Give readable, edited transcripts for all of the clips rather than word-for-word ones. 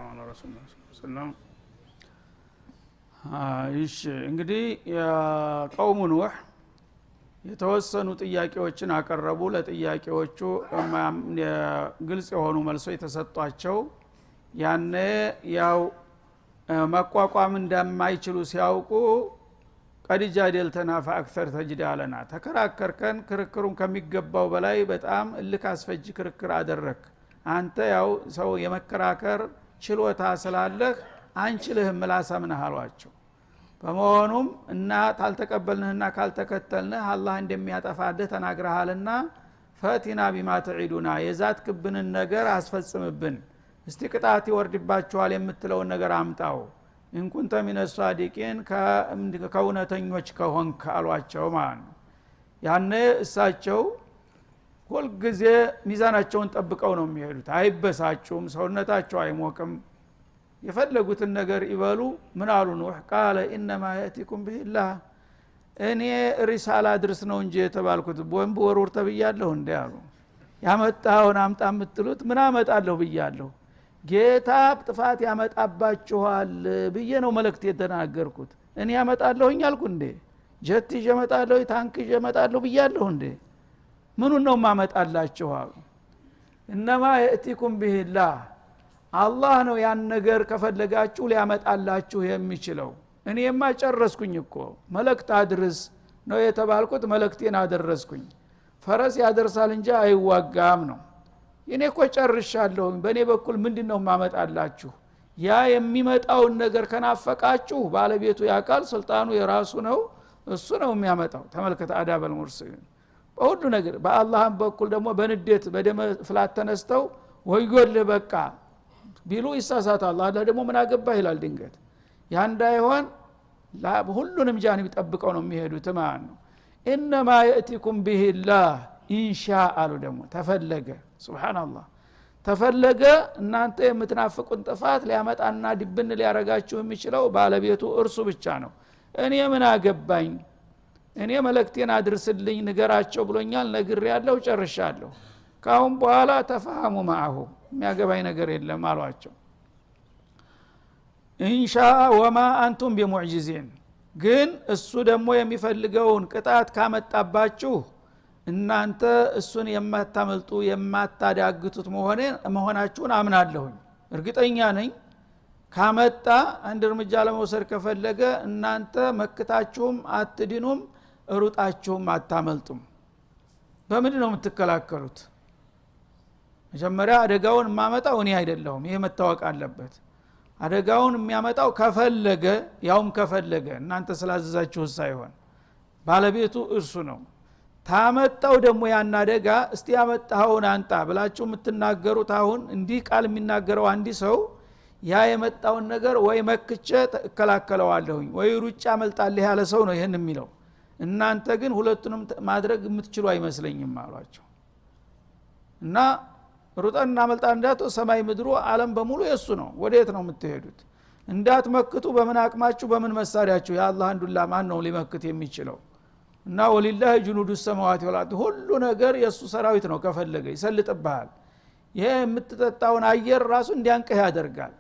على رسول الله صلى الله عليه وسلم እሺ እንግዲህ የቀውሙ ኑህ የተወሰኑ ጥያቄዎችን አቀረቡ ለጥያቄዎቹ ግልጽ የሆኑ መልሶች የተሰጧቸው ያነ ያው መቋቋም እንደማይችሉ ሲያውቁ ቀዲጃ ደልተና ፈአክተር ተጅዳለና ተከራከርከን ክርክሩን ከሚገባው በላይ በጣም እልክ አስፈጅ ክርክር አደረክ አንተ ያው ሰው የመከራከር ችሎታ ስላለህ አንችልህም ምላሳምነህ አሏቸው በመሆኑም እና ታልተቀበልንህና ካልተከተልንህ አላህ እንደሚያጠፋልህ ተናግረሃልና ፈቲና ቢማ ተዒዱና የዛት ክብንን ነገር አስፈጽምብን እስቲ ቅጣት ይወርድባችኋል የምትለው ነገር አምጣው እንኩንተ ሚነ ሷዲቂን ከእውነተኞች ከሆንክ አሏቸው ማለት ነው ያነ እሳቸው ሁል ጊዜ ሚዛናቸውን ጠብቀው ነው የሚሄዱት አይበሳጩም ሰውነታቸው አይሞቅም የፈለጉትን ነገር ይበሉ ምን አሉ ኑህ ቃለ ኢነማ ያቲኩም ቢላህ እኔ ሪሳላ ድርስ ነው እንጂ የተባልኩት ቦምብ ወርውር ተብያለሁ እንዴ አሉ ያመጣውን አምጣ የምትሉት ምን አመጣለሁ ብያለሁ ጌታ ጥፋት ያመጣባችኋል ብዬ ነው መልእክት የተናገርኩት እኔ ያመጣለሁኝ አልኩ እንዴ ጀት ይመጣለሁ ታንክ ይመጣለሁ ብያለሁ እንዴ ምኑን ነው ማመጣላችሁ አሉ እነማ ያቲኩም ቢላህ አላህ ነው ያን ነገር ከፈለጋችሁ ሊያመጣላችሁ የሚችለው እኔማ ጨረስኩኝ እኮ መልእክት አድርስ ነው የተባልኩት መልእክቴን አደረስኩኝ ፈረስ ያደርሳል እንጂ አይዋጋም ነው እኔ እኮ ጨርሻለሁ በእኔ በኩል ምንድነው ማመጣላችሁ ያ የሚመጣውን ነገር ከናፈቃችሁ ባለቤቱ ያቃል ስልጣኑ የራሱ ነው እሱ ነው የሚያመጣው ተመልከተ አዳበል ሙርሲን በሁሉ ነገር በአላህም በኩል ደግሞ በንዴት በደም ፍላት ተነስተው ወይጎልህ በቃ ቢሉ ይሳሳታል አላህ ደግሞ ምን አገባ ይላል ድንገት ያ እንዳይሆን ሁሉንም ጃንብ ይጠብቀው ነው የሚሄዱት ማለት ነው ኢነማ ያቲኩም ቢላህ ኢንሻአ አሉ ደግሞ ተፈለገ ሱብሃንአላህ ተፈለገ እናንተ የምትናፍቁን ጥፋት ሊያመጣና ድብን ሊያረጋችሁ የሚችለው ባለቤቱ እርሱ ብቻ ነው እኔ ምን አገባኝ እኔ መልእክቴን አድርስልኝ ንገራቸው ብሎኛል ነግሬያለሁ ጨርሻለሁ ካሁን በኋላ ተፋሃሙ ማአሁ የሚያገባኝ ነገር የለም አሏቸው ኢንሻአ ወማ አንቱም ቢሙዕጂዚን ግን እሱ ደግሞ የሚፈልገውን ቅጣት ካመጣባችሁ እናንተ እሱን የማታመልጡ የማታዳግቱት መሆናችሁን አምናለሁኝ እርግጠኛ ነኝ ካመጣ አንድ እርምጃ ለመውሰድ ከፈለገ እናንተ መክታችሁም አትድኑም ሩጣችሁም አታመልጡም በምንድን ነው የምትከላከሉት መጀመሪያ አደጋውን ማመጣው እኔ አይደለሁም ይሄ መታወቅ አለበት አደጋውን የሚያመጣው ከፈለገ ያውም ከፈለገ እናንተ ስላዘዛችሁ ሳይሆን ባለቤቱ እርሱ ነው ታመጣው ደግሞ ያን አደጋ እስቲ ያመጣውን አንጣ ብላችሁ የምትናገሩት አሁን እንዲህ ቃል የሚናገረው አንዲ ሰው ያ የመጣውን ነገር ወይ መክቼ ተከላከለዋለሁኝ ወይ ሩጫ መልጣለህ ያለ ሰው ነው ይሄን የሚለው እናንተ ግን ሁለቱንም ማድረግ የምትችሉ አይመስለኝም አሏቸው እና ሩጠና መልጣ እንዳቱ ሰማይ ምድሩ ዓለም በሙሉ የሱ ነው ወዴት ነው የምትሄዱት እንዳትመክቱ በምን አቅማችሁ በምን መሳሪያችሁ ያአላህ እንዱላ ማን ነው ሊመክት የሚችለው እና ወሊላህ ጁኑዱ ሰማዋት ወልአርድ ሁሉ ነገር የሱ ሰራዊት ነው ከፈለገ ይሰልጥብሃል ይሄ የምትጠጣውን አየር ራሱ እንዲያንቀህ ያደርጋል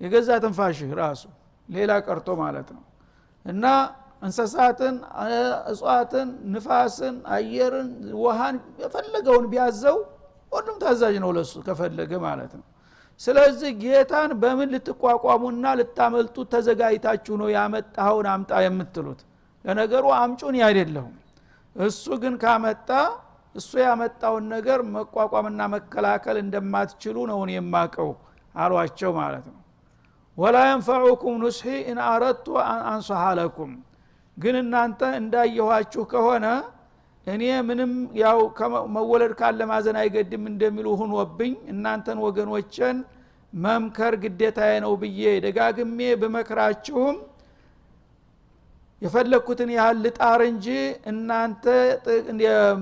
የገዛ ትንፋሽህ ራሱ ሌላ ቀርቶ ማለት ነው እና እንስሳትን እጽዋትን ንፋስን አየርን ውሃን የፈለገውን ቢያዘው ሁሉም ታዛዥ ነው ለሱ ከፈለገ ማለት ነው ስለዚህ ጌታን በምን ልትቋቋሙና ልታመልጡ ተዘጋጅታችሁ ነው ያመጣውን አምጣ የምትሉት ለነገሩ አምጩን አይደለም እሱ ግን ካመጣ እሱ ያመጣውን ነገር መቋቋምና መከላከል እንደማትችሉ ነው የማቀው አሏቸው ማለት ነው ወላ ينفعكم نصحي ان اردت ان انصح لكم ግን እናንተ እንዳየኋችሁ ከሆነ እኔ ምንም ያው መወለድ ካለ ማዘን አይገድም እንደሚሉ ሆኖብኝ እናንተን ወገኖችን መምከር ግዴታዬ ነው ብዬ ደጋግሜ በመከራችሁም የፈለኩትን ያህል ልጣር እንጂ እናንተ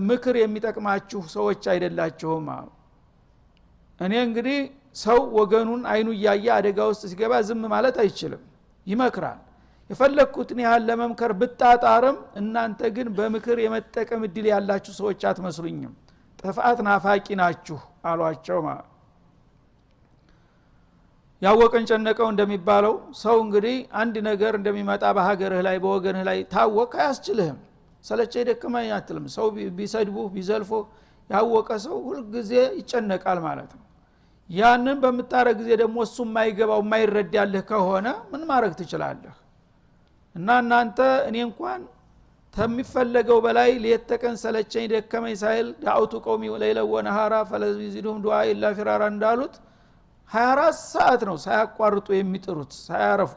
ምክር የሚጠቅማችሁ ሰዎች አይደላችሁም እኔ እንግዲህ ሰው ወገኑን አይኑ ያያ አደጋ ውስጥ ሲገባ ዝም ማለት አይችልም ይመክራል የፈለኩትን ያህል ለመምከር ብጣጣርም እናንተ ግን በምክር የመጠቀም እድል ያላችሁ ሰዎች አትመስሉኝም ጥፋት ናፋቂ ናችሁ አሏቸው ያወቀን ጨነቀው እንደሚባለው ሰው እንግዲህ አንድ ነገር እንደሚመጣ በሀገርህ ላይ በወገንህ ላይ ታወቀ አያስችልህም ሰለቸኝ ደከመኝ አትልም ሰው ቢሰድቡ ቢዘልፉ ያወቀ ሰው ሁሉ ጊዜ ይጨነቃል ማለት ነው ያንን በመታረግ ጊዜ ደግሞ እሱ የማይገባው የማይረዳልህ ከሆነ ምን ማድረግ ትችላለህ እና እናንተ እኔ እንኳን ተሚፈለገው በላይ ለየተቀን ሰለቸኝ ደከመኝ ሳይል ዳውቱ ቆሚ ለይለ ወነሃራ ፈለዚዱም ዱዓ ኢላ ፊራራ እንዳሉት 24 ሰዓት ነው ሳያቋርጡ የሚጥሩት ሳያረፉ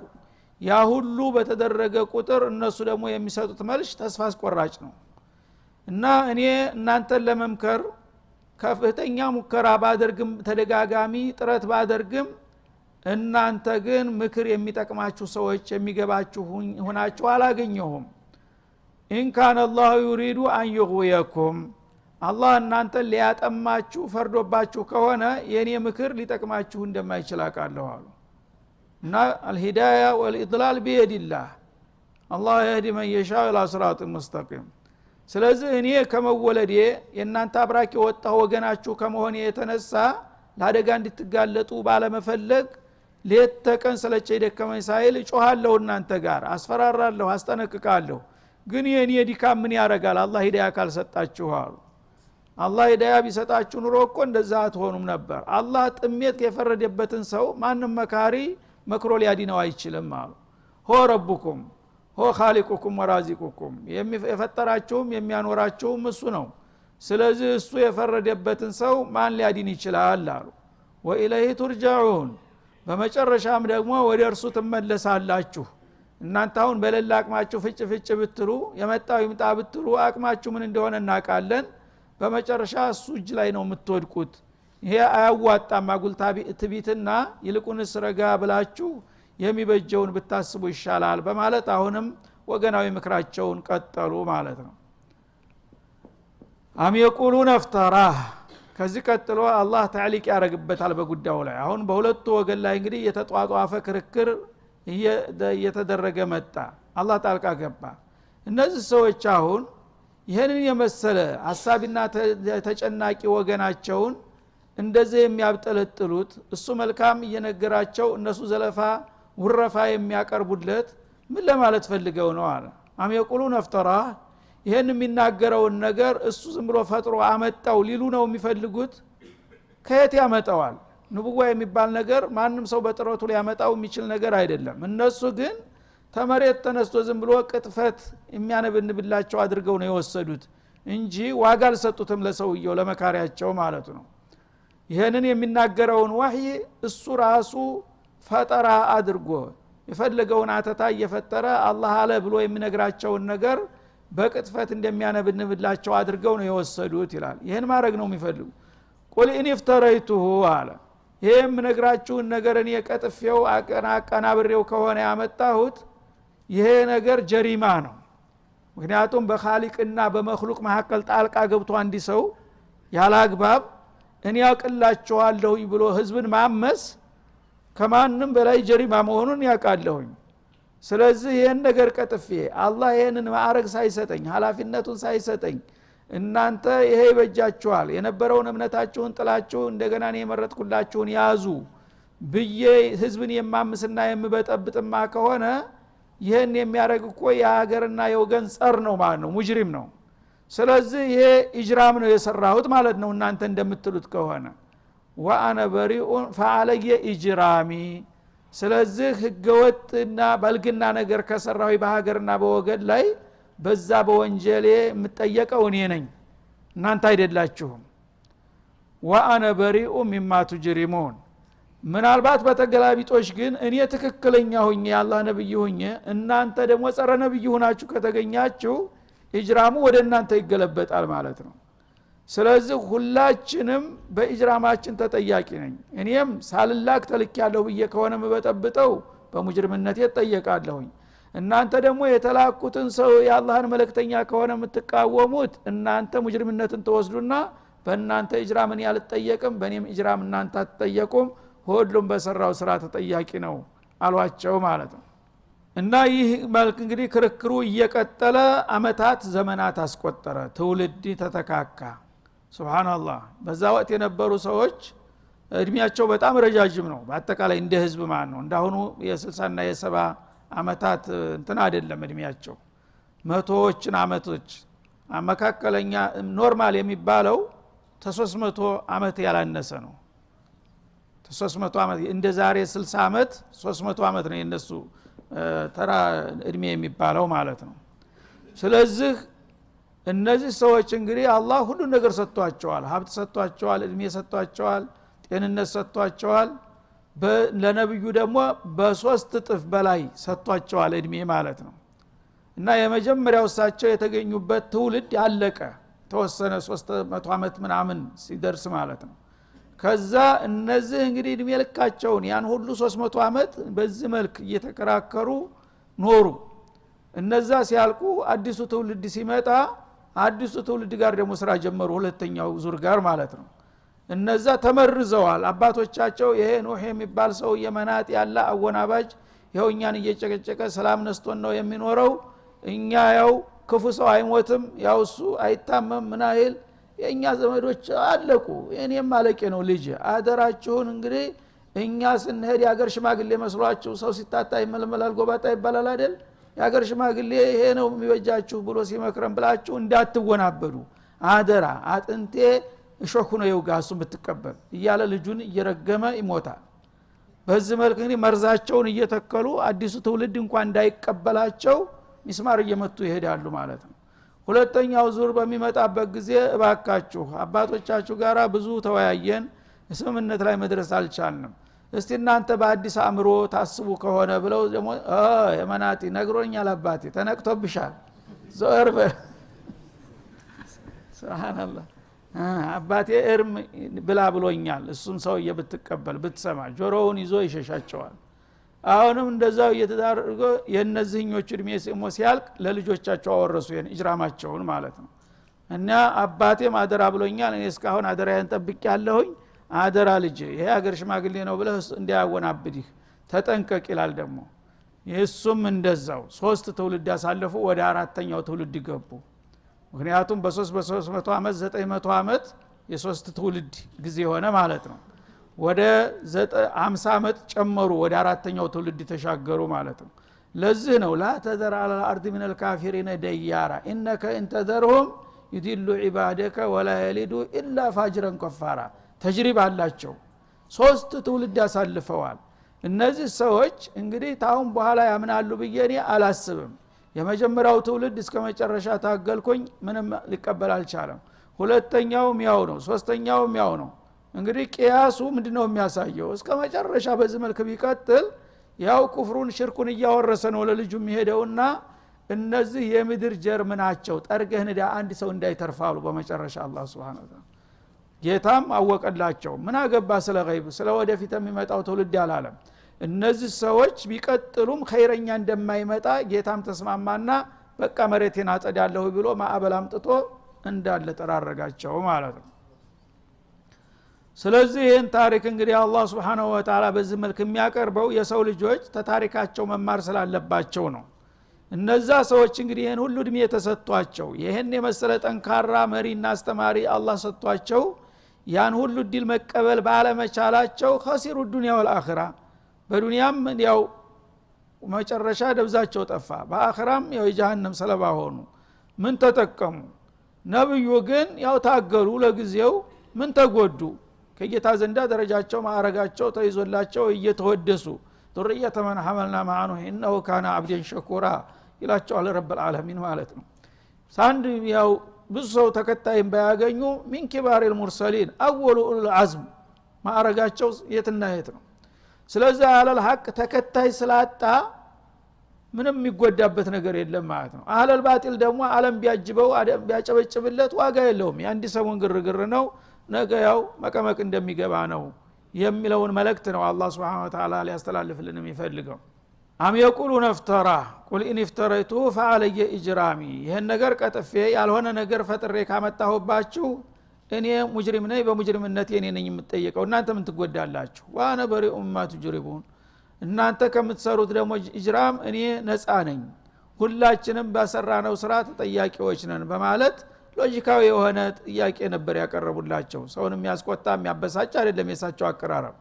ያ ሁሉ በተደረገ ቁጥር እነሱ ደግሞ የሚሰጡት መልስ ተስፋ አስቆራጭ ነው እና እኔ እናንተን ለመምከር ከፍተኛ ሙከራ ባደርግም ተደጋጋሚ ጥረት ባደርግም እናንተ ግን ምክር የሚጠቅማችሁ ሰዎች የሚገባችሁ ሆናችሁ አላገኘሁም ኢን ካነ አላሁ ዩሪዱ አን ይግዊየኩም አላህ እናንተን ሊያጠማችሁ ፈርዶባችሁ ከሆነ የኔ ምክር ሊጠቅማችሁ እንደማይችል አውቃለሁ አሉ እና አልሂዳያ ወልኢድላል ቢየዲላህ አላህ يهدي من يشاء الى صراط مستقيم ስለዚህ እኔ ከመወለዴ የናንተ አብራክ የወጣው ወገናችሁ ከመሆኔ የተነሳ ለአደጋ እንድትጋለጡ ባለመፈለግ ለተቀን ሰለቸኝ ደከመኝ ሳይል ጮሃለሁ እናንተ ጋር አስፈራራለሁ አስጠነቅቃለሁ ግን የኔ ዲካም ምን ያረጋል አላህ ሂዳያ ካልሰጣችሁ አሉ አላህ ሂዳያ ቢሰጣችሁ ኑሮ እኮ እንደዛ አትሆኑም ነበር አላህ ጥሜት የፈረደበትን ሰው ማንም መካሪ መክሮ ሊያዲነው አይችልም አሉ ሆ ረቡኩም ሆ ኻሊቁኩም ወራዚቁኩም የፈጠራችሁም የሚያኖራችሁም እሱ ነው ስለዚህ እሱ የፈረደበትን ሰው ማን ሊያዲን ይችላል አሉ ወኢለይሂ ቱርጃዑን በመጨረሻም ደግሞ ወደ እርሱ ትመለሳላችሁ እናንተ አሁን በለላ አቅማችሁ ፍጭ ብትሉ የመጣው ይምጣ ብትሉ አቅማችሁ ምን እንደሆነ እናቃለን በመጨረሻ እሱ እጅ ላይ ነው የምትወድቁት ይሄ አያዋጣም አጉልታ ትቢትና ይልቁንስ ረጋ ብላችሁ የሚበጀውን ብታስቡ ይሻላል በማለት አሁንም ወገናዊ ምክራቸውን ቀጠሉ ማለት ነው አም የቁሉን አፍተራህ ከዚህ ቀጥሎ አላህ ተዕሊቅ ያረግበታል በጉዳዩ ላይ አሁን በሁለቱ ወገን ላይ እንግዲህ የተጧጧፈ ክርክር እየተደረገ መጣ አላህ ጣልቃ ገባ እነዚህ ሰዎች አሁን ይሄንን የመሰለ ሐሳብና ተጨናቂ ወገናቸውን እንደዚህ የሚያብጠለጥሉት እሱ መልካም እየነገራቸው እነሱ ዘለፋ ውረፋ የሚያቀርቡለት ምን ለማለት ፈልገው ነው አለ አም የቁሉን አፍተራ ይሄን የሚናገረውን ነገር እሱ ዝም ብሎ ፈጥሮ አመጣው ሊሉ ነው የሚፈልጉት ከየት ያመጣዋል ንቡዋ የሚባል ነገር ማንም ሰው በጥረቱ ሊያመጣው የሚችል ነገር አይደለም እነሱ ግን ተመሬት ተነስቶ ዝም ብሎ ቅጥፈት የሚያነብንብላቸው አድርገው ነው የወሰዱት እንጂ ዋጋ አልሰጡትም ለሰውየው ለመካሪያቸው ማለት ነው ይሄንን የሚናገረውን ወህይ እሱ ራሱ ፈጠራ አድርጎ የፈለገውን አተታ እየፈጠረ አላህ አለ ብሎ የሚነግራቸውን ነገር በቅጥፈት እንደሚያነብንብላቸው አድርገው ነው የወሰዱት ይላል ይሄን ማድረግ ነው የሚፈልጉ ቁል ኢን ፍተረይቱሁ አለ ይሄም ነግራችሁን ነገር እኔ ቀጥፌው አቀናብሬው ከሆነ ያመጣሁት ይሄ ነገር ጀሪማ ነው ምክንያቱም በኻሊቅና በመخلوቅ መካከል ጣልቃ ገብቶ አንዲ ሰው ያላግባብ እኔ ያቀላቸዋለሁ ብሎ ህዝብን ማመስ ከማንም በላይ ጀሪማ መሆኑን ያቃለሁኝ ስለዚህ ይሄን ነገር ቀጥፌ አላህ ይሄንን ማዕረግ ሳይሰጠኝ ኃላፊነቱን ሳይሰጠኝ እናንተ ይሄ ይበጃችኋል የነበረውን እምነታችሁን ጥላችሁ እንደገና እኔ የመረጥኩላችሁን ያዙ ብዬ ህዝብን የማምስና የምበጠብጥማ ከሆነ ይሄን የሚያረግ እኮ የሀገርና የወገን ጸር ነው ማለት ነው ሙጅሪም ነው ስለዚህ ይሄ ኢጅራም ነው የሰራሁት ማለት ነው እናንተ እንደምትሉት ከሆነ ወአነ በሪኡን ፈአለየ ኢጅራሚ ስለዚህ ህገወጥና ባልግና ነገር ከሰራው በሀገርና በወገን ላይ በዛ በወንጀሌ የምጠየቀው እኔ ነኝ እናንተ አይደላችሁም ወአነ በሪኡ ሚማ ትጅሪሙን ምናልባት በተገላቢጦሽ ግን እኔ ትክክለኛ ሆኜ ያላህ ነብይ ሆኜ እናንተ ደግሞ ጸረ ነብይ ሆናችሁ ከተገኛችሁ ኢጅራሙ ወደ እናንተ ይገለበጣል ማለት ነው ስለዚህ ሁላችንም በኢጅራማችን ተጠያቂ ነኝ እኔም ሳልላክ ተልኪያለሁ ብዬ ከሆነ መበጠብጠው በሙጅሪምነቴ ተጠየቃለሁኝ እናንተ ደግሞ የተላኩትን ሰው የአላህን መልእክተኛ ከሆነ የምትቃወሙት እናንተ ሙጅሪምነትን ተወስዱና በእናንተ ኢጅራምን ያልተጠየቅም በእኔም ኢጅራም እናንተ አትጠየቁም ሁሉም በሰራው ስራ ተጠያቂ ነው አሏቸው ማለት ነው እና ይህ መልክ እንግዲህ ክርክሩ እየቀጠለ አመታት ዘመናት አስቆጠረ ትውልድ ተተካካ ሱብሃንአላህ በዛ ወቅት የነበሩ ሰዎች እድሜያቸው በጣም ረጃጅም ነው በአጠቃላይ እንደ ህዝብ ማለት ነው እንዳሁኑ የ60 እና የ70 አመታት እንትን አይደለም እድሜያቸው መቶዎችን አመቶች መካከለኛ ኖርማል የሚባለው ተ300 አመት ያላነሰ ነው ተ300 አመት እንደ ዛሬ 60 አመት 300 አመት ነው የነሱ ተራ እድሜ የሚባለው ማለት ነው ስለዚህ እነዚህ ሰዎች እንግዲህ አላህ ሁሉ ነገር ሰጥቷቸዋል ሀብት ሰጥቷቸዋል እድሜ ሰጥቷቸዋል ጤንነት ሰጥቷቸዋል ለነብዩ ደግሞ በ3 እጥፍ በላይ ሰጥቷቸዋል እድሜ ማለት ነው እና የመጀመሪያው እሳቸው የተገኙበት ትውልድ ያለቀ ተወሰነ 300 አመት ምናምን ሲደርስ ማለት ነው ከዛ እነዚህ እንግዲህ እድሜ ልካቸውን ያን ሁሉ 300 አመት በዚህ መልክ እየተከራከሩ ኖሩ እነዛ ሲያልቁ አዲሱ ትውልድ ሲመጣ አዲሱ ትውልድ ጋር ደግሞ ስራ ጀመሩ ሁለተኛው ዙር ጋር ማለት ነው እነዛ ተመርዘዋል አባቶቻቸው ይሄ ኑህ የሚባል ሰው የመናጥ ያለ አወናባጅ ይኸው እኛን እየጨቀጨቀ ሰላም ነስቶን ነው የሚኖረው እኛ ያው ክፉ ሰው አይሞትም ያው እሱ አይታመም ምናይል የኛ ዘመዶች አለቁ እኔም ማለቄ ነው ልጅ አደራችሁን እንግዲህ እኛ ስንሄድ ያገር ሽማግሌ መስሏችሁ ሰው ሲታታ ይመለመላል ጎባጣ ይባላል አይደል ያገር ሽማግሌ ይሄ ነው የሚበጃችሁ ብሎ ሲመክረን ብላችሁ እንዳትወናበዱ አደራ አጥንቴ እሾኩ ነው ይውጋሱ ብትቀበል እያለ ልጁን እየረገመ ይሞታል በዚህ መልኩ እንግዲህ መርዛቸውን እየተከሉ አዲሱ ትውልድ እንኳን እንዳይቀበላቸው ሚስማር እየመቱ ይሄዳሉ ማለት ነው ሁለተኛው ዙር በሚመጣበት ጊዜ እባካችሁ አባቶቻችሁ ጋራ ብዙ ተወያየን ስምምነት ላይ መድረስ አልቻልንም እስቲ እናንተ በአዲስ አእምሮ ታስቡ ከሆነ ብለው ደግሞ የመናጢ ነግሮኛል አባቴ ተነቅቶብሻል ዘርበ ሱብሃንአላህ አባቴ እርም ብላ ብሎኛል እሱም ሰውዬ ብትቀበል ብትሰማ ጆሮውን ይዞ ይሸሻቸዋል አሁንም እንደዛው እየተዳረገ የነዚህኞቹ እድሜ ሲያልቅ ለልጆቻቸው አወረሱ ኢጅራማቸውን ማለት ነው እና አባቴም አደራ ብሎኛል እኔ እስካሁን አደራዬን ጠብቄያለሁኝ አደራ ልጅ ይሄ ሀገር ሽማግሌ ነው ብለህ እንዲያወናብድህ ተጠንቀቅ ይላል ደግሞ የሱም እንደዛው 3 ትውልድ ያሳለፉ ወደ 4ኛው ትውልድ ገቡ ምክንያቱም በ300 አመት 900 አመት የ3 ትውልድ ጊዜ ሆነ ማለት ነው ወደ 50 አመት ጨመሩ ወደ 4ኛው ትውልድ ተሻገሩ ማለት ነው ለዚህ ነው لا تذر على الارض من الكافرين ديارا انك ان تذرهم يضلوا عبادك ولا يلدوا الا فاجرا كفارا ተጅሪባ አላቸው 3 ትውልድ ያሳልፈዋል እነዚህ ሰዎች እንግዲህ ታውን በኋላ ያምናሉ በየኔ አላስብም የመጀመሪያው ትውልድ እስከ መጨረሻ ታገልኩኝ ምንም ሊቀበል አልቻለም ሁለተኛውም ያው ነው ሶስተኛውም ያው ነው እንግዲህ ቂያሱ ምንድነው የሚያሳየው እስከ መጨረሻ በዚህ መልኩ ቢቀጥል ያው ኩፍሩን ሽርኩን እያወረሰ ነው ለልጁ የሚሄደውና እነዚህ የምድር ጀርም ናቸው ጠርገህ ንዳ አንድ ሰው እንዳይተርፋሉ በመጨረሻ አላህ Subhanahu Wa Ta'ala ጌታም አወቀላቸው ምን አገባ ስለ ገይብ ስለ ወደፊት የሚመጣው ትውልድ ያላለም እነዚህ ሰዎች ቢቀጥሉም ኸይረኛ እንደማይመጣ ጌታም ተስማማና በቃ መሬቴን አጸዳለሁ ብሎ ማዕበል አምጥቶ እንዳለ ተራረጋቸው ማለት ነው ስለዚህ ይህን ታሪክ እንግዲህ አላህ Subhanahu Wa Ta'ala በዚህ መልኩ የሚያቀርበው የሰው ልጆች ተታሪካቸው መማር ስላለባቸው ነው እነዛ ሰዎች እንግዲህ ይሄን ሁሉ እድሜ ተሰጥቷቸው ይሄን የመሰለ ጠንካራ መሪና አስተማሪ አላህ ሰጥቷቸው ያን ሁሉ ዲል መቀበል ባለመቻላቸው ኸሲሩ ዱንያ ወልአኺራ በዱንያም ያው መጨረሻ ደብዛቸው ጠፋ በአኺራም ያው የጀሃነም ሰለባ ሆኑ ምን ተጠቀሙ ነብዩ ግን ያው ታገሉ ለጊዜው ምን ተጎዱ ከጌታ ዘንዳ ደረጃቸው ማዕረጋቸው ተይዞላቸው እየተወደሱ ذريه من حملنا معه انه كان عبدا شكورا ይላቸዋል ረብ العالمين ማለት ነው ሳንድ ያው ብዙ ሰው ተከታይም ባያገኙ ሚን ኪባር المرسلين اول العزم ማዕረጋቸው የትና የት ነው ስለዚህ አለል ሐቅ ተከታይ ስላጣ ምንም የሚጎዳበት ነገር የለም ማለት ነው አለል ባጢል ደግሞ ዓለም ቢያጅበው ቢያጨበጭብለት ዋጋ የለውም የአንድ ሰሞን ግርግር ነው ነገ ያው መቀመቅ እንደሚገባ ነው የሚለውን መልእክት ነው አላህ Subhanahu Wa Ta'ala ሊያስተላልፍልን የሚፈልገው አም يقولون افترى قل ان افتريته فعلي اجرامي ይሄን ነገር ቀጥፌ ያልሆነ ነገር ፈጥሬ ካመጣሁባችሁ እኔ ሙጅሪም ነኝ በሙጅሪምነቴ እኔ ነኝ የምጠየቀው እናንተ ምን ትጎዳላችሁ ዋና በሪኡ ማ ትጅሪቡን እናንተ ከምትሰሩት ደግሞ ኢጅራም እኔ ነፃ ነኝ ሁላችንም በሰራነው ስራ ተጠያቂዎች ነን በማለት ሎጂካዊ የሆነ ጥያቄ ነበር ያቀረቡላቸው ሰውን የሚያስቆጣ የሚያበሳጭ አይደለም የሳቸው አቀራረብ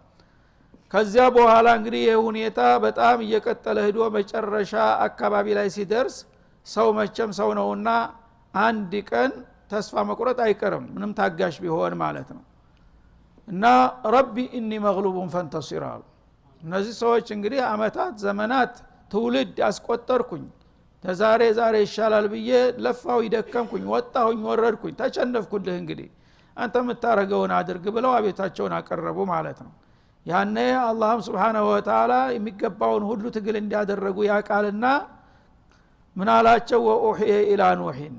ከዚያ በኋላ እንግዲህ የሁኔታ በጣም እየቀጠለ ሄዶ መጨረሻ አካባቢ ላይ ሲደርስ ሰው መቸም ሰው ነውና አንድ ቀን ተስፋ መቁረጥ አይቀርም ምንም ታጋሽ ቢሆን ማለት ነው እና ረቢ ኢኒ መግሉቡን ፈንተሲር አሉ እነዚህ ሰዎች እንግዲህ አመታት ዘመናት ትውልድ አስቆጠርኩኝ ተዛሬ ዛሬ ይሻላል ብዬ ለፋው ይደከምኩኝ ወጣሁኝ ወረድኩኝ ተቸነፍኩልህ እንግዲህ አንተ የምታረገውን አድርግ ብለው አቤታቸውን አቀረቡ ማለት ነው ያኔ አላህም Subhanahu Wa Ta'ala የሚገባውን ሁሉ ትግል እንዲያደረጉ ያቃልና ምን አላቸው ወኡሂየ ኢላ ኑሂን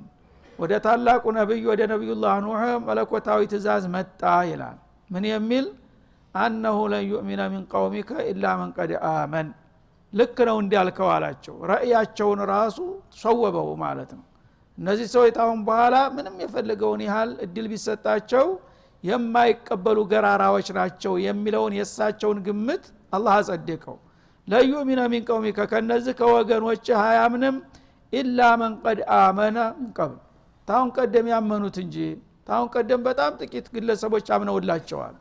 ወደ ታላቁ ነብይ ወደ ነብዩላህ ኑህ መለኮታዊ ትእዛዝ መጣ ይላል ምን የሚል አንሁ ለን يؤمن من قومك الا من قد آمن ልክ ነው እንዲያልከው አላቸው ራእያቸውን ራሱ ሰወበው ማለት ነው እነዚህ ሰዎች ታውን በኋላ ምንም የፈለገውን ያህል እድል ቢሰጣቸው የማይቀበሉ ገራራዎች ናቸው የሚለውን የሳቸውን ግምት አላህ አጸደቀው ለዩሚና ሚን ቀውሚከ ከነዚህ ከወገኖች ሃያምንም ኢላ መን ቀድ አመነ እንቀብ ታውን ቀደም ያመኑት እንጂ ታውን ቀደም በጣም ጥቂት ግለሰቦች አምነውላቸዋል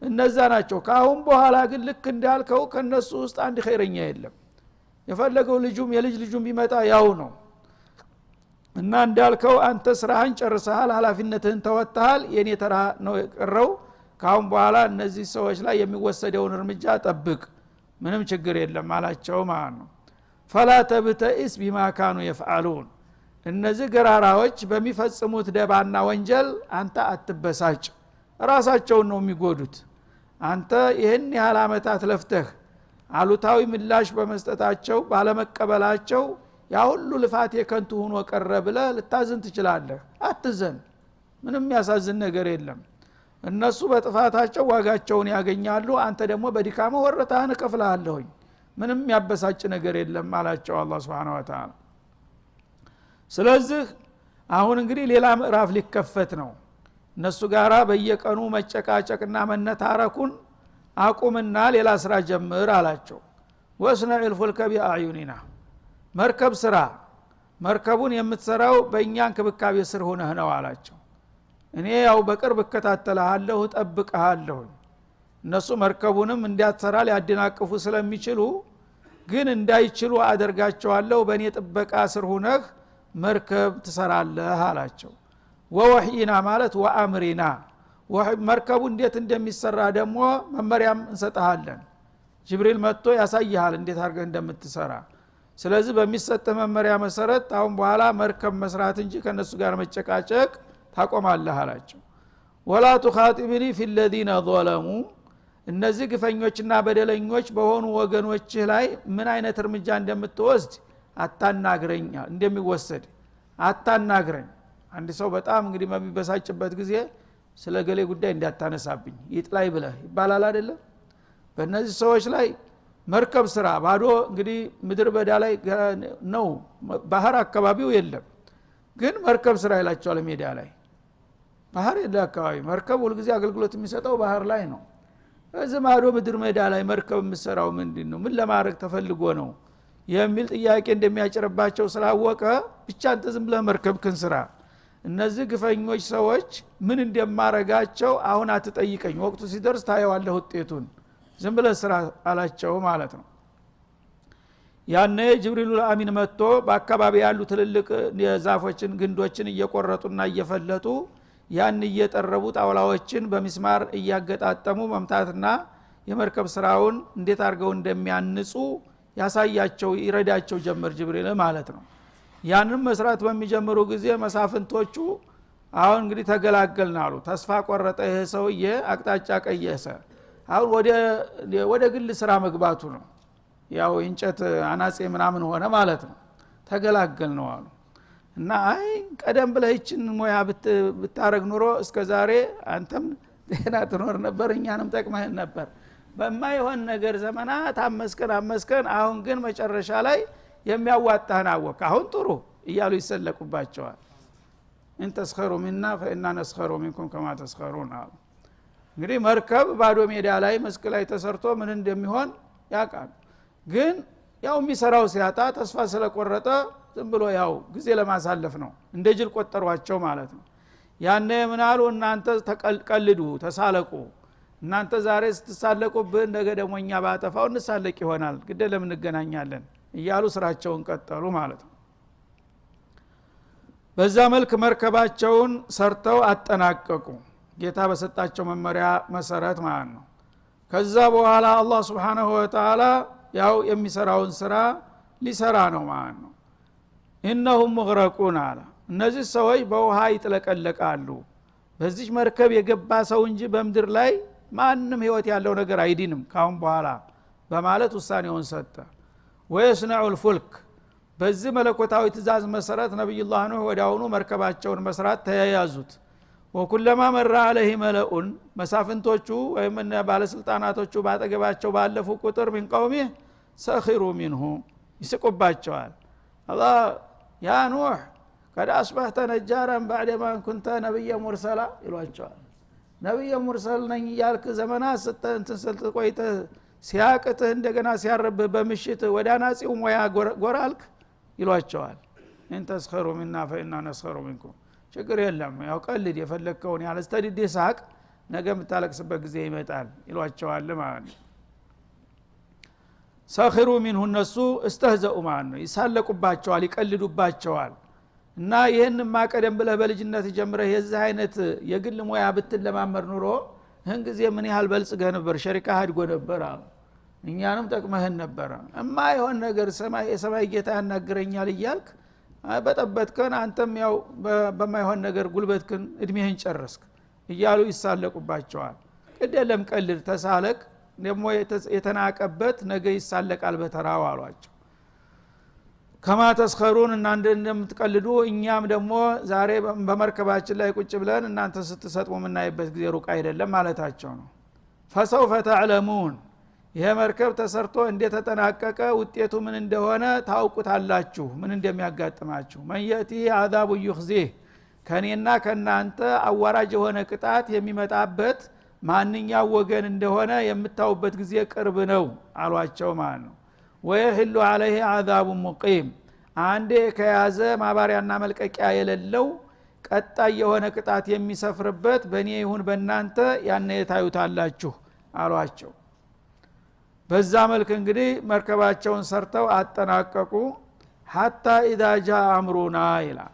እነዛ ናቸው ካሁን በኋላ ግን ልክ እንዳልከው ከነሱ ውስጥ አንድ ኸይረኛ የለም የፈለገው ልጁም የልጅ ልጁም ቢመጣ ያው ነው እና እንዳልከው አንተ ስራህን ጨርሰሃል ኃላፊነትህን ተወጥተሃል የኔ ተራ ነው የቀረው ካሁን በኋላ እነዚህ ሰዎች ላይ የሚወሰደውን እርምጃ ጠብቅ ምንም ችግር የለም አላቸው ማለት ነው ፈላ ተብተኢስ ቢማ ካኑ يفعلون እነዚህ ገራራዎች በሚፈጽሙት ደባና ወንጀል አንተ አትበሳጭ ራሳቸውን ነው የሚጎዱት አንተ ይሄን ያህል አመታት ለፍተህ አሉታዊ ምላሽ በመስጠታቸው ባለመቀበላቸው ያ ሁሉ ልፋት የከንቱ ሆኖ ቀረብለ ልታዝን ትችላለህ አትዘን ምንም ያሳዝን ነገር የለም እነሱ በጥፋታቸው ዋጋቸውን ያገኛሉ አንተ ደግሞ በድካም ወረታህን ከፍላለህኝ ምንም ያበሳጭ ነገር የለም አላቸው አላህ Subhanahu Wa Ta'ala ስለዚህ አሁን እንግዲህ ሌላ ምዕራፍ ሊከፈት ነው እነሱ ጋራ በየቀኑ መጨቃጨቅና መነታረኩን አቁምና ሌላ ስራ ጀምር አላቸው ወስነዒል ፉልከ ቢአዩኒና መርከብ ስራ መርከቡን የምትሰራው በእኛ እንክብካቤ ስር ሆነህ ነው አላቸው እኔ ያው በቅርብ እከታተልሃለሁ ጠብቀሃለሁ እነሱ መርከቡንም እንዲያትሰራ ሊያደናቅፉ ስለሚችሉ ግን እንዳይችሉ አደርጋቸዋለሁ በእኔ ጥበቃ ስር ሆነህ መርከብ ትሰራለህ አላቸው ወወህይና ማለት ወአምሪና መርከቡ እንዴት እንደሚሰራ ደግሞ መመሪያም እንሰጣለን ጅብሪል መጥቶ ያሳያል እንዴት አድርገህ እንደምትሰራ ስለዚህ በሚሰጠው መመሪያ መሰረት አሁን በኋላ መርከብ መስራት እንጂ ከነሱ ጋር መጨቃጨቅ ታቆማለህ አላቸው ወላ تخاطبني في الذين ظلموا እነዚህ ግፈኞችና በደለኞች በሆኑ ወገኖች ላይ ምን አይነት እርምጃ እንደምትወስድ አታናግረኝ እንደሚወሰድ አታናግረኝ አንድ ሰው በጣም እንግዲህ በሚበሳጭበት ጊዜ ስለ ገሌ ጉዳይ እንዳታነሳብኝ ይጥላይ ብለህ ይባላል አይደለ በእነዚህ ሰዎች ላይ መርከብ ስራ ባዶ እንግዲህ ምድር በዳ ላይ ነው ባህር አካባቢው የለም ግን መርከብ ስራ ይላቸዋል ሜዳ ላይ ባህር የለ አካባቢ መርከብ ሁሉ ጊዜ አገልግሎት የሚሰጠው ባህር ላይ ነው እዚህ ማዶ ምድር ሜዳ ላይ መርከብ የምሰራው ምንድነው ምን ለማድረግ ተፈልጎ ነው የሚል ጥያቄ እንደሚያጭርባቸው ስላወቀ ብቻ አንተ ዝም ብለህ መርከብክን ስራ እነዚህ ግፈኞች ሰዎች ምን እንደማረጋቸው አሁን አትጠይቀኝ ወቅቱ ሲደርስ ታየዋለህ ውጤቱን ዝም ብለህ ስራ አላቸው ማለት ነው ያኔ ጅብሪል አሚን መጥቶ በአካባቢ ያሉ ትልልቅ የዛፎችን ግንዶችን እየቆረጡና እየፈለጡ ያን እየጠረቡ ጣውላዎችን በሚስማር እያገጣጠሙ መምታትና የመርከብ ስራውን እንዴት አድርገው እንደሚያንጹ ያሳያቸው ይረዳቸው ጀመር ጅብሪል ማለት ነው ያንን መስራት በሚጀምሩ ጊዜ መሳፍንቶቹ አሁን እንግዲህ ተገላገልን አሉ ተስፋ ቆረጠ ይሄ ሰውዬ አቅጣጫ ቀየሰ አሁን ወደ ግል ስራ መግባቱ ነው ያው እንጨት አናጼ ምናምን ሆነ ማለት ነው ተገላገል ነው አሉ እና አይ ቀደም ብለህችን ሞያ ብታረግ ኑሮ እስከዛሬ አንተም ደህና ትኖር ነበር እኛንም ጠቅመህን ነበር በማይሆን ነገር ዘመናት አመስከን አሁን ግን መጨረሻ ላይ የሚያዋጣህን አወቅ አሁን ጥሩ እያሉ ይሰለቁባቸዋል እንተስኸሩ ሚና ፈኢና ነስኸሩ ሚንኩም ከማ ተስኸሩን አሉ እንግዲህ መርከብ ባዶ ሜዳ ላይ መስክ ላይ ተሰርቶ ምን እንደሚሆን ያውቃል ግን ያው የሚሰራው ሲያጣ ተስፋ ስለቆረጠ ዝም ብሎ ያው ጊዜ ለማሳለፍ ነው እንደ ጅል ቆጠሯቸው ማለት ነው ያኔ ምናሉ እናንተ ተቀልዱ ተሳለቁ እናንተ ዛሬ ስትሳለቁብን ነገ ደግሞ እኛ ባጠፋው እንሳለቅ ይሆናል ግዴ ለምን እንገናኛለን እያሉ ስራቸውን ቀጠሉ ማለት ነው። በዛ መልክ መርከባቸውን ሰርተው አጠናቀቁ ጌታ በሰጣቸው መመሪያ መሰረት ማለት ነው። ከዛ በኋላ አላህ Subhanahu Wa Ta'ala ያው የሚሰራውን ስራ ሊሰራ ነው ማለት ነው። ኢነሁም ሙግረቁን አለ እነዚህ ሰዎች በውሃ ይጥለቀለቃሉ በዚህ መርከብ የገባ ሰው እንጂ በመድር ላይ ማንንም ህይወት ያለው ነገር አይዲንም ካሁን በኋላ በማለት ውሳኔውን ሰጠ። ወይስነዑል ፉልክ በዚህ መለኮታዊ ትእዛዝ መሰረት ነብዩላህ ኑህ ወዲያውኑ መርከባቸውን መስራት ተያያዙት። ወኩለማ መራ አለህ መለኡን መሳፍንቶቹ ወይም ባለስልጣናቶቹ ባጠገባቸው ባለፉ ቁጥር ምን ቀውሚ ሰኺሩ ሚንሁ ይስቁባቸዋል። አላህ ያ ኑህ قد اصبحت نجارا بعد ما كنت نبي مرسل ይሏቸዋል። ነብይ ሙርሰል ነኝ ያልክ ዘመናት እንትን ቆይተ ሲያቅትህ እንደገና ሲያረብህ በመሽት ወዳናጺው ሞያ ጎራልክ ይሏቸዋል። እንተ ተስኸሩ ሚና فإنا نسخر منكم ችግር የለም ያው ቀልድ የፈለከውን ያለስተዲድ ሳቅ ነገ ምታለቅስበት ጊዜ ይመጣል ይሏቸዋል ማለት ነው። ሰኺሩ ሚንሁ እነሱ እስተህዘኡ ማለት ነው ይሳለቁባቸዋል ይቀልዱባቸዋል። እና ይሄን ማቀደም ብለህ በልጅነት ጀምረህ የዚህ አይነት የግል ሞያ ብትለማመድ ኑሮ ህን ጊዜ ምን ያህል በልጽገህ ነበር ሸሪካ አድጎ ነበር እኛንም ጠቅመህን ነበር እማ ይሆን ነገር የሰማይ ጌታ ያናግረኛል እያልክ በጠበጥከን አንተም ያው በማይሆን ነገር ጉልበትክን እድሜህን ጨረስክ እያሉ ይሳለቁባቸዋል። ቀደለም ቀልድ ተሳለቅ ደግሞ የተናቀበት ነገ ይሳለቃል በተራው አሏቸው። ከማ ተስኸሩን እናንተ እንደምትቀልዱ እኛም ደግሞ ዛሬ በመርከባችን ላይ ቁጭ ብለን እናንተ ስትሰጥሙ ምናይበት ጊዜ ሩቅ አይደለም ማለታቸው ነው። فسوف تعلمون ይሄ መርከብ ተሰርቶ እንደተጠናቀቀ ውጤቱ ምን እንደሆነ ታውቁታላችሁ ምን እንደሚያጋጥማችሁ። መየቲ አዛቡ ይخزيه ከኔና ከናንተ አዋራጅ የሆነ ቅጣት የሚመጣበት ማንኛው ወገን እንደሆነ የምታውበት ጊዜ ቅርብ ነው አሏቸው ማለት ነው። ወይህሉ عليه عذاب مقيم አንዴ ከያዘ ማባሪያና መልቀቂያ የሌለው ቀጣይ የሆነ ቅጣት የሚሰፍርበት በእኔ ይሁን በእናንተ ያኔ ታዩታላችሁ አሏቸው። በዛ መልክ እንግዲህ መርከባቸውን ሰርተው አጠናቀቁ። حتى اذا جاء امرنا ይላል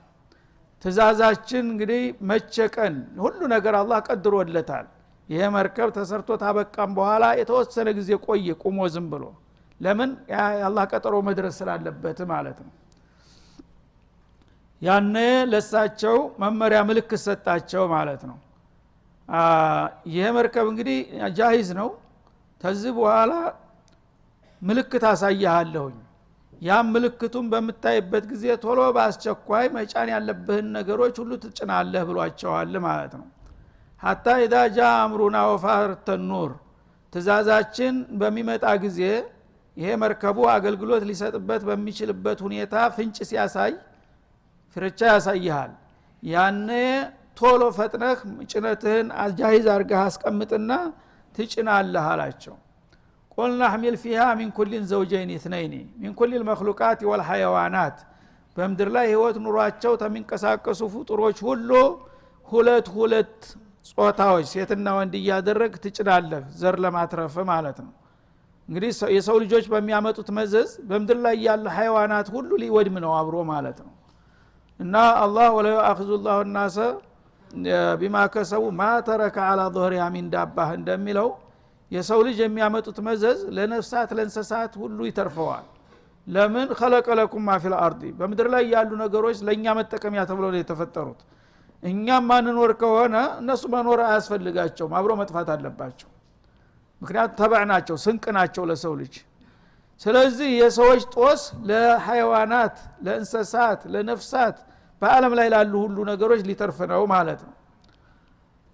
ትእዛዛችን እንግዲህ መቸቀን ሁሉ ነገር አላህ ቀድሮለታል። ይሄ መርከብ ተሰርቶ ታበቃም በኋላ የተወሰነ ጊዜ ቆየ ቆሞ ዝም ብሎ ለምን ያላህ ቀጠሮ መድረስ ስላለበት ማለት ነው። ያኔ ለሳቸው መመሪያ ምልክት ሰጣቸው ማለት ነው። ይሄ መርከብ እንግዲህ ጃሂዝ ነው ተዚህ በኋላ ምልክት አሳያለሁኝ ያ ምልክቱን በመታይበት ጊዜ ቶሎ ባስቸኳይ መጫን ያለብህን ነገሮች ሁሉ ትጭናለህ ብሏቸዋል ማለት ነው። حتى اذا جاء امرنا وفارت النور ትእዛዛችን በሚመጣ ጊዜ ይሄ መርከቡ አገልግሎት ሊሰጥበት በሚችልበት ሁኔታ ፍንጭ ሲያሳይ ፍርቻ ያሳይሃል። ያኔ ቶሎ ፈጥነህ ጭነትህን አጃሂዝ አርጋህ አስቀምጥና ትጭናለህ አላቸው። قلنا احمل فيها من كل زوجين اثنين من كل المخلوقات والحيوانات በመድር ላይ ህይወት ኑሯቸው ተሚንቀሳቀሱ ፍጡሮች ሁሉ ሁለት ጾታዎች ሴትና ወንድ ያደረግ ትጭናለህ ዘር ለማትረፍ ማለት ነው። እንግዲህ የሰው ልጆች በሚያመጡት መዘዝ በመድር ላይ ያለ حيوانات ሁሉ ሊወድም ነው አብሮ ማለት ነው። እና አላህ ወላ ياخذ الله الناس بما كسبوا ما ترك على ظهرها من دابة እንደሚለው የሰው ልጅ የሚያመጡት መዘዝ ለነፍሳት ለእንስሳት ሁሉ ይተርፈዋል። ለምን خلق لكم ما في الارض በመድር ላይ ያሉ ነገሮች ለኛ መጠቀሚያ ተብለው ነው የተፈጠሩት። እኛም ማንኖር ከሆነ እነሱ መኖር አያስፈልጋቸውም አብሮ መጥፋት አለባቸው። ምክንያቱም ተባዕናቸው ስንቅ ናቸው ለሰው ልጅ። ስለዚህ የሰዎች ጦስ ለሐይዋናት ለእንስሳት ለነፍሳት በአለም ላይ ላሉ ሁሉ ነገሮች ሊተርፍ ነው ማለት ነው።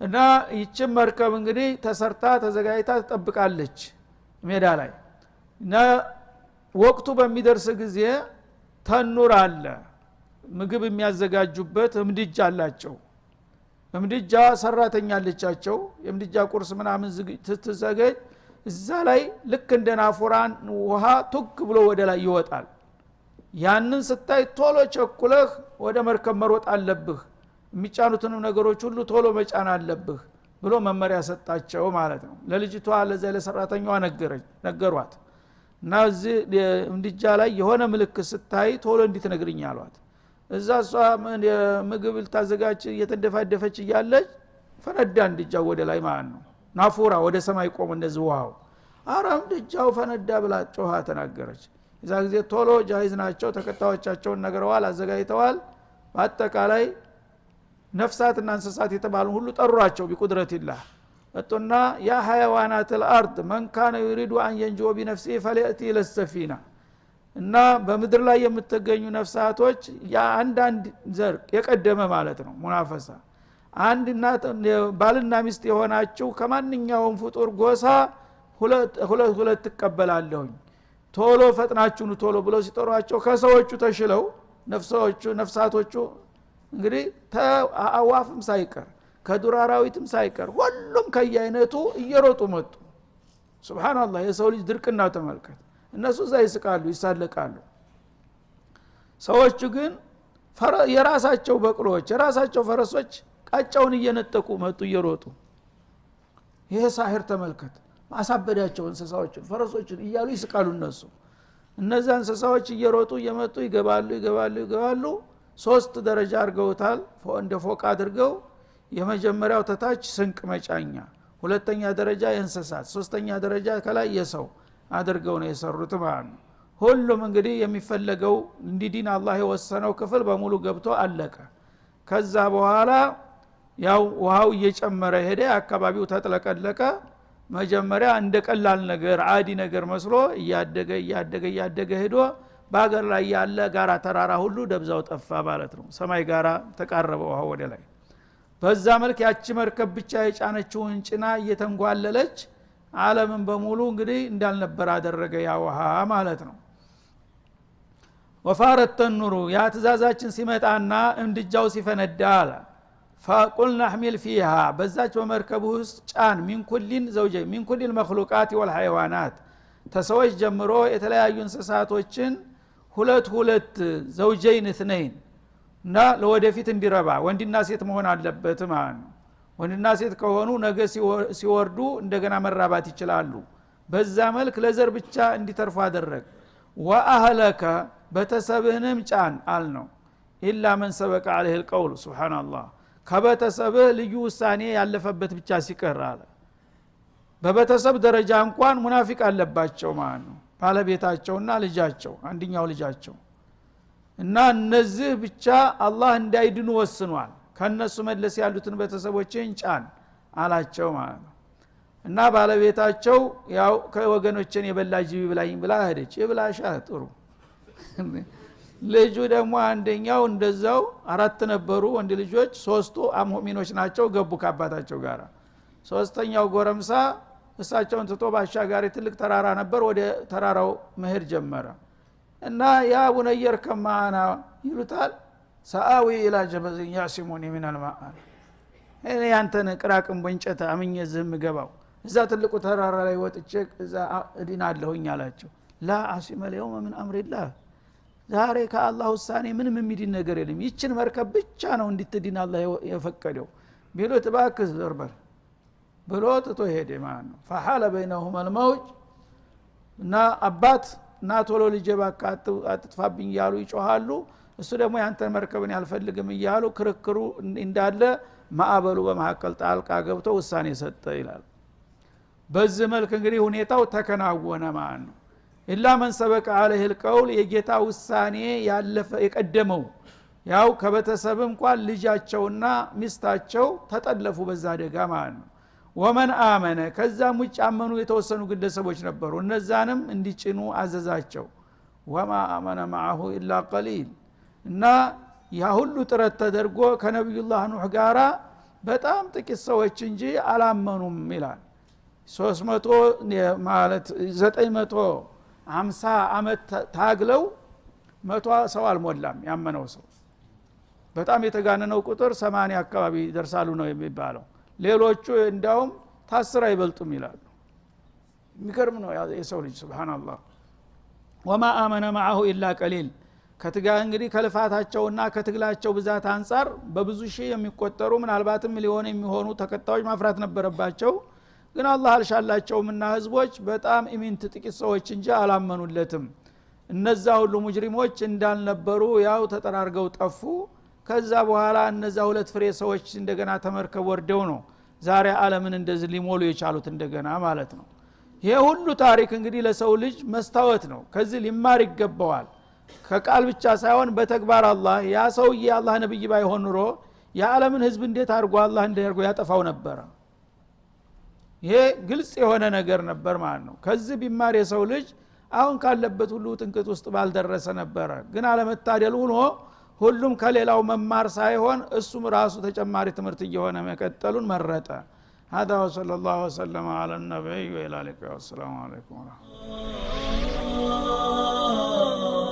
እና ይህች መርከብ እንግዲህ ተሰርታ ተዘጋጅታ ተጠብቃለች ሜዳ ላይ እና ወቅቱ በሚደርስ ጊዜ ተኑር አለ ምግብ የሚያዘጋጁበት ምድጃ አላቸው። ምድጃ ሰራተኛ አለቻቸው። የምድጃ ቁርስ ምናምን ስትዘጋጅ እዛ ላይ ልክ እንደ ናፎራን ውሃ ቱክ ብሎ ወደ ላይ ይወጣል። ያንን ስታይ ቶሎ ቸኩለህ ወደ መርከብ መሮጥ አለብህ። የሚጫኑትንም ነገሮች ሁሉ ቶሎ መጫን አለብህ ብሎ መመሪያ ሰጣቸው ማለት ነው። ለልጅቷ ለሰራተኛዋ ነገሯት እና እዚህ እንድጃ ላይ የሆነ ምልክት ስታይ ቶሎ እንድትነግሪኝ አሏት። እዛ እሷ ምግብ ልታዘጋጅ እየተደፋደፈች እያለች ፈነዳ እንድጃው ወደ ላይ ማለት ነው። ናፉራ ወደ ሰማይ ቆመ እንደዚህ ውሃው አራም እንድጃው ፈነዳ ብላ ጮሃ ተናገረች። እዛ ጊዜ ቶሎ ጃይዝ ናቸው ተከታዮቻቸውን ነገረዋል አዘጋጅተዋል። በአጠቃላይ ነፍሳትና እንስሳት የተባሉ ሁሉ ጠሯቸው ቢቁድረቲላህ እጡና ያ ሐይዋናት الارض من كان يريد ان ينجو بنفسه فلياتي الى السفينه እና በምድር ላይ የምትገኙ ነፍሳቶች ያ አንድ ዘር የቀደመ ማለት ነው ሙናፈሳ አንድ እናት ባልና ሚስት የሆናችሁ ከማንኛውም ፍጡር ጎሳ ሁለት ተቀበላለሁኝ ቶሎ ፈጥናችሁ ቶሎ ብለው ሲጠሯቸው ከሰዎቹ ተሽለው ነፍሳቶቹ እንግዲህ አዋፍም ሳይቀር ከዱር አራዊትም ሳይቀር ሁሉም ከየአይነቱ እየሮጡ መጡ። ሱብሃንአላህ የሰው ልጅ ድርቅና ተመልከት። እነሱ ይስቃሉ ይሳለቃሉ። ሰዎቹ ግን የራሳቸው በቅሎች የራሳቸው ፈረሶች ቃጫውን እየነጠቁ መጡ እየሮጡ። ይሄ ሳህር ተመልከት ማሳበዳቸው እንስሳዎችን ፈረሶችን እያሉ ይስቃሉ እነሱ። እነዛ እንስሳዎች እየሮጡ እየመጡ ይገባሉ። 3 ደረጃ አድርገውታል እንደ ፎቅ አድርገው። የመጀመሪያው ተታች ስንቅ መጫኛ፣ ሁለተኛ ደረጃ የእንስሳት፣ ሶስተኛ ደረጃ ከላይ የሰው አድርገው ነው የሰሩት ማለት ነው። ሁሉም እንግዲህ የሚፈለገው እንዲዲን አላህ የወሰነው ክፍል በሙሉ ገብቶ አለቀ። ከዛ በኋላ ያው ውሃው እየጨመረ ሄደ፣ አካባቢው ተጥለቀለቀ። መጀመሪያ እንደ ቀላል ነገር አዲ ነገር መስሎ እያደገ ሄዶ በአገር ላይ ያለ ጋራ ተራራ ሁሉ ደብዛው ጠፋ ማለት ነው። ሰማይ ጋራ ተቃረበ ውሃው ወደ ላይ። በዛ መልክ ያቺ መርከብ ብቻ የጫነችውን ጭና እየተንጓለለች ዓለምን በሙሉ እንግዲህ እንዳልነበር አደረገ ያ ውሃ ማለት ነው። ወፋረት ተኑሩ ያ ትእዛዛችን ሲመጣና እንድጃው ሲፈነዳ አለ فقلنا احمل فيها በዛች በመርከቡ ውስጥ ጫን ሚን ኩሊን ዘውጀ ሚን ኩሊል መخلوقات والحيوانات ተሰዎች ጀምሮ የተለያዩ እንስሳቶችን ሁለት ዘውጀይን اثنين እና ለወደፊት እንዲረባ ወንድና ሴት መሆን አለበት ማለት ነው። ወንድና ሴት ከሆኑ ነገ ሲወርዱ እንደገና መራባት ይችላሉ። በዛ መልክ ለዘር ብቻ እንዲተርፉ አደረግ። ወአህለከ በተሰብህንም ጫን አልነው ኢላ መን ሰበቀ عليه القول سبحان الله ከበተሰብህ ልዩ ውሳኔ ያለፈበት ብቻ ሲቀር አለ። በበተሰብ ደረጃ እንኳን ሙናፊቅ አለባቸው ማለት ነው። ባለቤታቸውና ልጃቸው አንደኛው ልጃቸው እና እነዚህ ብቻ አላህ እንዳይድኑ ወስኗል። ከነሱ መለስ ያሉትን በተሰቦችን ጫን አላቸው ማለት ነው። እና ባለቤታቸው ያው ከወገኖችን የበላጅ ቢብላኝ ብላ ሄደች። ይብላሻ ጥሩ። ልጁ ደግሞ አንደኛው እንደዛው 4 ነበሩ ወንድ ልጆች፣ 3ቱ ሙእሚኖች ናቸው ገቡ ከአባታቸው ጋር። ሶስተኛው ጎረምሳ እሳቸውን ትቶ ባሻጋሪ ትልቅ ተራራ ነበር፣ ወደ ተራራው መሄድ ጀመረ። እና ያ ቡነየር ከማና ይሉታል ሰአዊ ኢላ ጀበል ያሲሙኒ ሚን الماء እኔ ያንተን ቅራቅም ወንጨታ አምኜ ዝም ገባው እዛ ትልቁ ተራራ ላይ ወጥቼ እዛ እዲናለሁኝ አላቸው። ላ አሲመ اليوم من امر الله ዛሬ ከአላህ ውሳኔ ምንም የሚድን ነገር የለም። ይችን መርከብ ብቻ ነው እንድትድን አላህ የፈቀደው ቢሉት ባክስ ዘርበር ብሎ ትቶ ሄደ ማለት ነው። فحال بينهما الموج እና አባት እና ቶሎ ልጅ ባካት አጥፋብኝ ያሉ ይጮሃሉ። እሱ ደግሞ ያንተ መርከብን ያልፈልግም ይያሉ ክርክሩ እንዳለ ማዕበሉ በመሐከል ጣልቃ ገብቶ ውሳኔ ሰጠ ይላል። በዚህ መልክ እንግዲህ ሁኔታው ተከናወነ ማለት ነው። ኢላ መን ሰበቀ عليه القول የጌታ ውሳኔ ያለፈ የቀደመው ያው ከበተሰብ እንኳን ልጃቸውና ሚስታቸው ተጠለፉ በዛ አደጋ ማለት ነው። ወመን አመነ ከዛም ውጭ አመኑ የተወሰኑ ግለሰቦች ነበሩ፣ እነዛንም እንዲጭኑ አዘዛቸው። ወማ አመነ معه الا قليل እና ያ ሁሉ ጥረት ተደርጎ ከነብዩላህ ኑህ ጋራ በጣም ጥቂት ሰዎች እንጂ አላመኑም ይላል። 300 ማለት 950 አመት ታግለው 100 ሰው አልሞላም ያመነው ሰው። በጣም የተጋነነው ቁጥር 80 አካባቢ ደርሳሉ ነው የሚባለው። ሌሎቹ እንዳውም ታስራ ይበልጡም ይላሉ። የሚገርም ነው የሰው ልጅ ሱብሃንአላህ። ወማ አመነ معه الا قليل ከትጋ እንግዲህ ከልፋታቸውና ከትግላቸው ብዛት አንፃር በብዙ ሺህ የሚቆጠሩ ምናልባትም ሚሊዮን የሚሆኑ ተከታዮች ማፍራት ነበረባቸው ግን አላህ አልሻላቸውምና ህዝቦች በጣም ኢሚንት ጥቂት ሰዎች እንጂ አላመኑለትም እነዛ ሁሉ ሙጅሪሞች እንዳልነበሩ ያው ተጠራርገው ጠፉ ከዛ በኋላ እነዛ ሁለት ፍሬ ሰዎች እንደገና ተመርከብ ወርደው ነው ዛሬ ዓለምን እንደዚህ ሊሞሉ የቻሉት እንደገና ማለት ነው ይሄ ሁሉ ታሪክ እንግዲህ ለሰው ልጅ መስታወት ነው ከዚህ ሊማር ይገባዋል ከቃል ብቻ ሳይሆን በተግባር አላህ ያ ሰውዬ አላህ ነብይ ባይሆን ኑሮ የዓለምን ህዝብ እንዴት አድርጎ አላህ እንደርጎ ያጠፋው ነበር ይሄ ግልጽ የሆነ ነገር ነበር ማለት ነው ከዚህ ቢማር የሰው ልጅ አሁን ካለበት ሁሉ ጥንቅጥ ውስጥ ባልደረሰ ነበር ግን አለመታደል ሆኖ ሁሉም ከሌላው መማር ሳይሆን እሱም ራሱ ተጨማሪ ትምህርት እየሆነ መቀጠሉን መረጠ هذا وصلى الله وسلم على النبي وإلى اللقاء والسلام عليكم ورحمة الله